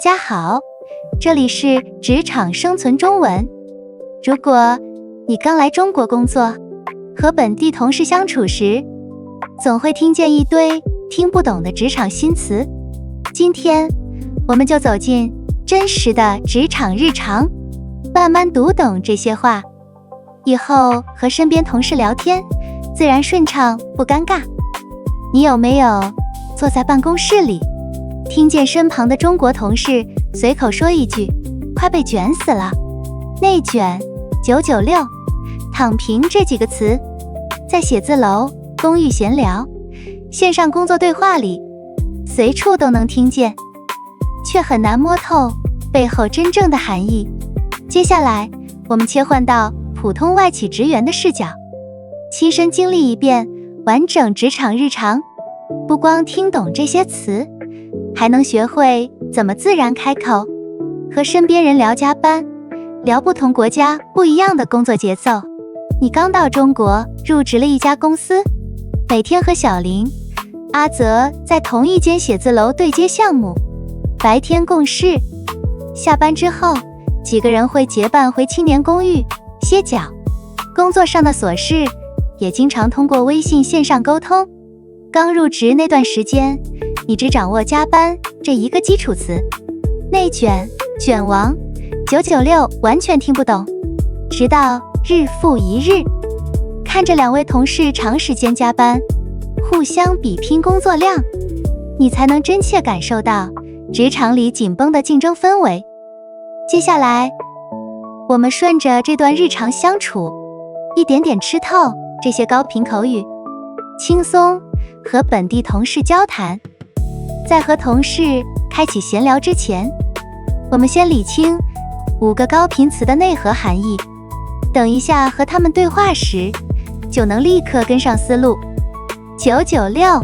家好，这里是职场生存中文。如果你刚来中国工作，和本地同事相处时，总会听见一堆听不懂的职场新词。今天我们就走进真实的职场日常，慢慢读懂这些话，以后和身边同事聊天自然顺畅不尴尬。你有没有坐在办公室里，听见身旁的中国同事随口说一句快被卷死了、内卷、996、躺平这几个词，在写字楼、公寓闲聊、线上工作对话里随处都能听见，却很难摸透背后真正的含义。接下来我们切换到普通外企职员的视角，亲身经历一遍完整职场日常，不光听懂这些词，还能学会怎么自然开口，和身边人聊加班，聊不同国家不一样的工作节奏。你刚到中国，入职了一家公司，每天和小林、阿泽在同一间写字楼对接项目，白天共事，下班之后几个人会结伴回青年公寓歇脚。工作上的琐事也经常通过微信线上沟通。刚入职那段时间，你只掌握加班这一个基础词，内卷、卷王、996完全听不懂。直到日复一日，看着两位同事长时间加班，互相比拼工作量，你才能真切感受到职场里紧绷的竞争氛围。接下来，我们顺着这段日常相处，一点点吃透这些高频口语，轻松和本地同事交谈。在和同事开启闲聊之前，我们先理清5个高频词的内核含义，等一下和他们对话时，就能立刻跟上思路。996，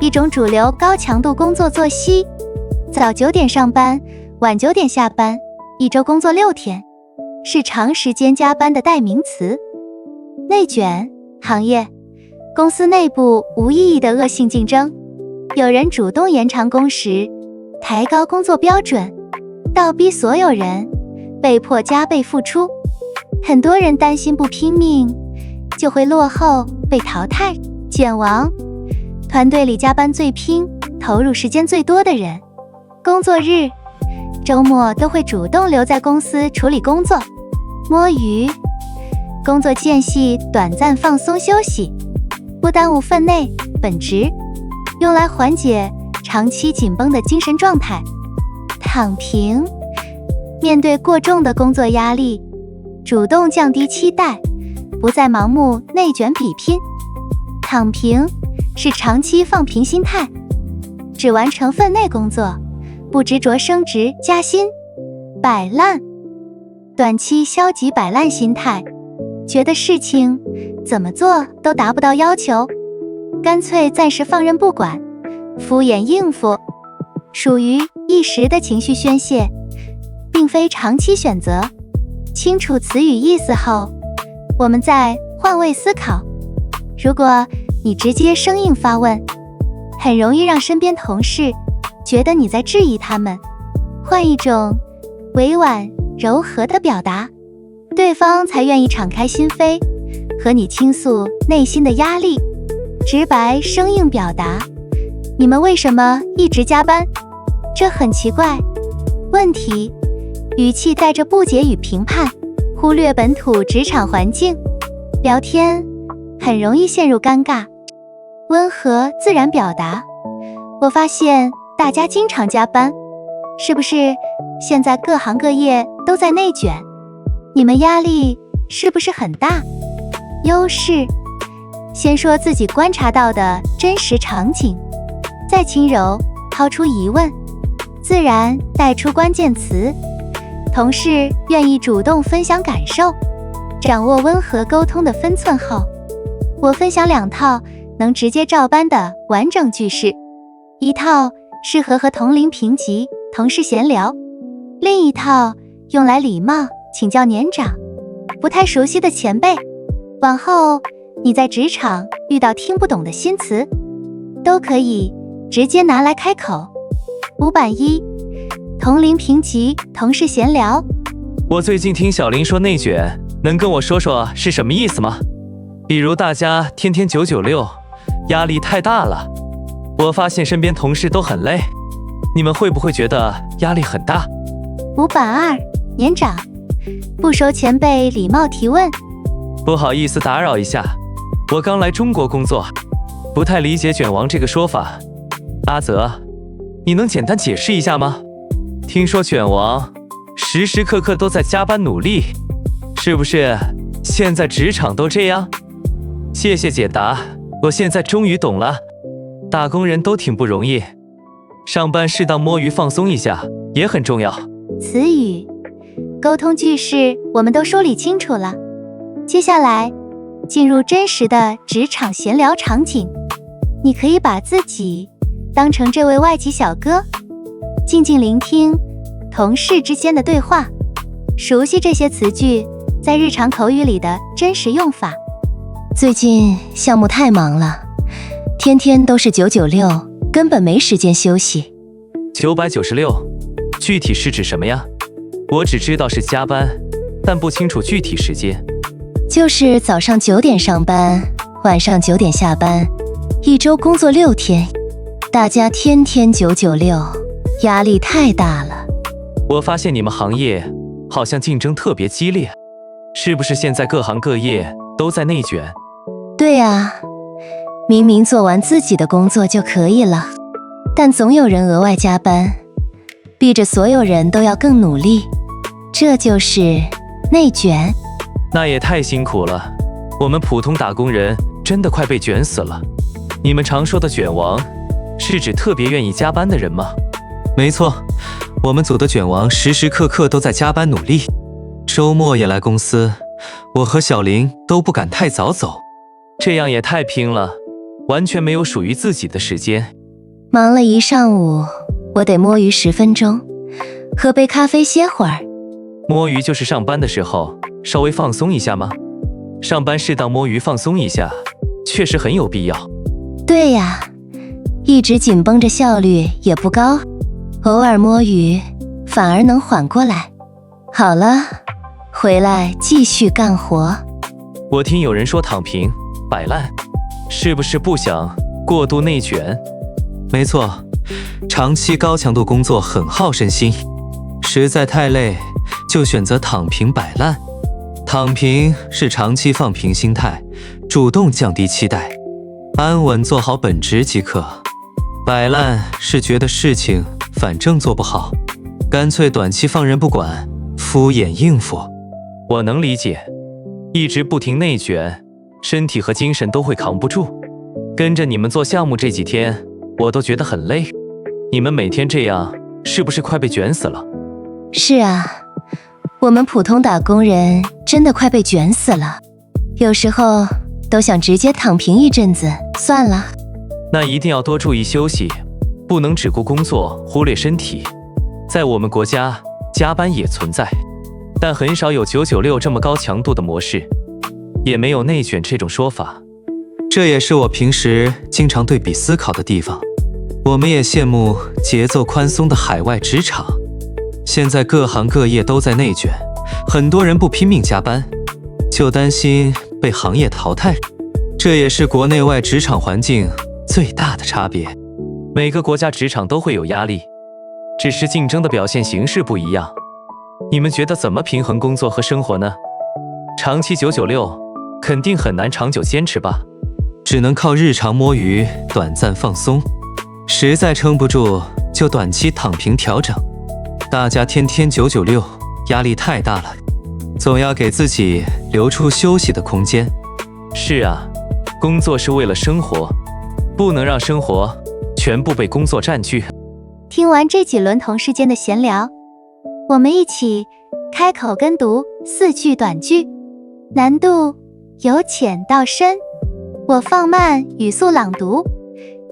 一种主流高强度工作作息，早9点上班，晚9点下班，一周工作6天，是长时间加班的代名词。内卷行业，公司内部无意义的恶性竞争，有人主动延长工时，抬高工作标准，倒逼所有人被迫加倍付出。很多人担心不拼命就会落后被淘汰。卷王，团队里加班最拼、投入时间最多的人，工作日、周末都会主动留在公司处理工作。摸鱼，工作间隙短暂放松休息，不耽误分内本职，用来缓解长期紧绷的精神状态。躺平，面对过重的工作压力，主动降低期待，不再盲目内卷比拼。躺平是长期放平心态，只完成分内工作，不执着升职加薪。摆烂，短期消极摆烂心态，觉得事情怎么做都达不到要求，干脆暂时放任不管，敷衍应付，属于一时的情绪宣泄，并非长期选择。清楚词语意思后，我们再换位思考。如果你直接生硬发问，很容易让身边同事觉得你在质疑他们。换一种委婉柔和的表达，对方才愿意敞开心扉，和你倾诉内心的压力。直白生硬表达，你们为什么一直加班？这很奇怪。问题语气带着不解与评判，忽略本土职场环境，聊天很容易陷入尴尬。温和自然表达，我发现大家经常加班，是不是现在各行各业都在内卷？你们压力是不是很大？优势，先说自己观察到的真实场景，再轻柔抛出疑问，自然带出关键词。同事愿意主动分享感受，掌握温和沟通的分寸后，我分享2套能直接照搬的完整句式，一套适合和同龄平级同事闲聊，另一套用来礼貌请教年长、不太熟悉的前辈。往后你在职场遇到听不懂的新词，都可以直接拿来开口。5板1，同龄评级，同事闲聊。我最近听小林说内卷，能跟我说说是什么意思吗？比如大家天天996，压力太大了。我发现身边同事都很累，你们会不会觉得压力很大522年长，不熟前辈礼貌提问。不好意思打扰一下，我刚来中国工作，不太理解卷王这个说法。阿泽，你能简单解释一下吗？听说卷王时时刻刻都在加班努力，是不是现在职场都这样？谢谢解答，我现在终于懂了。打工人都挺不容易，上班适当摸鱼放松一下也很重要。词语、沟通句式我们都梳理清楚了，接下来进入真实的职场闲聊场景。你可以把自己当成这位外籍小哥，静静聆听同事之间的对话，熟悉这些词句在日常口语里的真实用法。最近项目太忙了，天天都是996，根本没时间休息。996，具体是指什么呀？我只知道是加班，但不清楚具体时间。就是早上9点上班，晚上9点下班，一周工作6天，大家天天996，压力太大了。我发现你们行业好像竞争特别激烈，是不是现在各行各业都在内卷？对啊，明明做完自己的工作就可以了，但总有人额外加班，逼着所有人都要更努力，这就是内卷。那也太辛苦了，我们普通打工人真的快被卷死了。你们常说的卷王，是指特别愿意加班的人吗？没错，我们组的卷王时时刻刻都在加班努力，周末也来公司，我和小林都不敢太早走，这样也太拼了，完全没有属于自己的时间。忙了一上午，我得摸鱼10分钟，喝杯咖啡歇会儿。摸鱼就是上班的时候稍微放松一下吗？上班适当摸鱼放松一下，确实很有必要。对呀，一直紧绷着效率也不高，偶尔摸鱼反而能缓过来。好了，回来继续干活。我听有人说躺平、摆烂，是不是不想过度内卷？没错，长期高强度工作很耗身心，实在太累就选择躺平摆烂。躺平是长期放平心态，主动降低期待，安稳做好本职即可。摆烂是觉得事情反正做不好，干脆短期放任不管，敷衍应付。我能理解，一直不停内卷，身体和精神都会扛不住。跟着你们做项目这几天，我都觉得很累。你们每天这样，是不是快被卷死了？是啊，我们普通打工人真的快被卷死了，有时候都想直接躺平一阵子算了。那一定要多注意休息，不能只顾工作忽略身体。在我们国家，加班也存在，但很少有996这么高强度的模式，也没有内卷这种说法。这也是我平时经常对比思考的地方。我们也羡慕节奏宽松的海外职场，现在各行各业都在内卷，很多人不拼命加班，就担心被行业淘汰。这也是国内外职场环境最大的差别。每个国家职场都会有压力，只是竞争的表现形式不一样。你们觉得怎么平衡工作和生活呢？长期996肯定很难长久坚持吧，只能靠日常摸鱼短暂放松，实在撑不住就短期躺平调整。大家天天996，压力太大了，总要给自己留出休息的空间。是啊，工作是为了生活，不能让生活全部被工作占据。听完这几轮同事间的闲聊，我们一起开口跟读4句短句，难度由浅到深。我放慢语速朗读，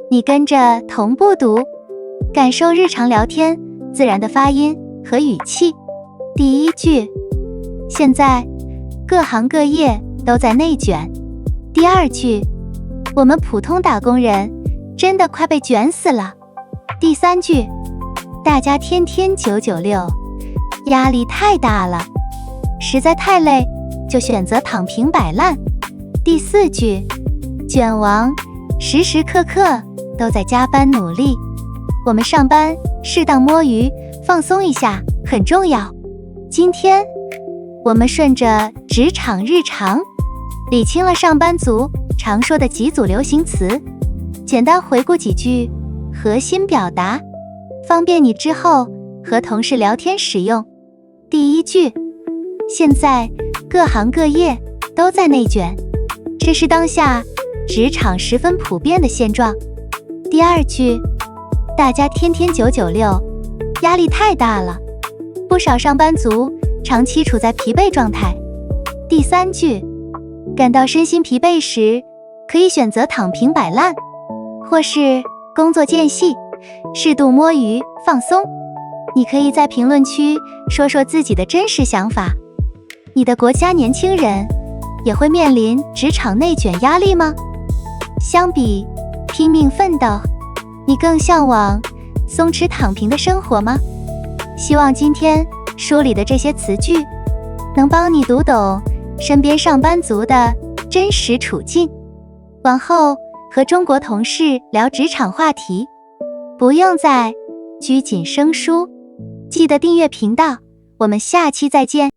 你跟着同步读，感受日常聊天自然的发音和语气。第一句，现在各行各业都在内卷。第二句，我们普通打工人真的快被卷死了。第三句，大家天天996，压力太大了，实在太累，就选择躺平摆烂。第4句，卷王时时刻刻都在加班努力，我们上班适当摸鱼放松一下很重要。今天我们顺着职场日常，理清了上班族常说的几组流行词，简单回顾几句核心表达，方便你之后和同事聊天使用。第1句，现在各行各业都在内卷，这是当下职场十分普遍的现状。第2句，大家天天996，压力太大了，不少上班族长期处在疲惫状态。第3句，感到身心疲惫时，可以选择躺平摆烂，或是工作间隙适度摸鱼放松。你可以在评论区说说自己的真实想法。你的国家年轻人也会面临职场内卷压力吗？相比拼命奋斗，你更向往松弛躺平的生活吗？希望今天书里的这些词句能帮你读懂身边上班族的真实处境。往后和中国同事聊职场话题，不用再拘谨生疏。记得订阅频道，我们下期再见。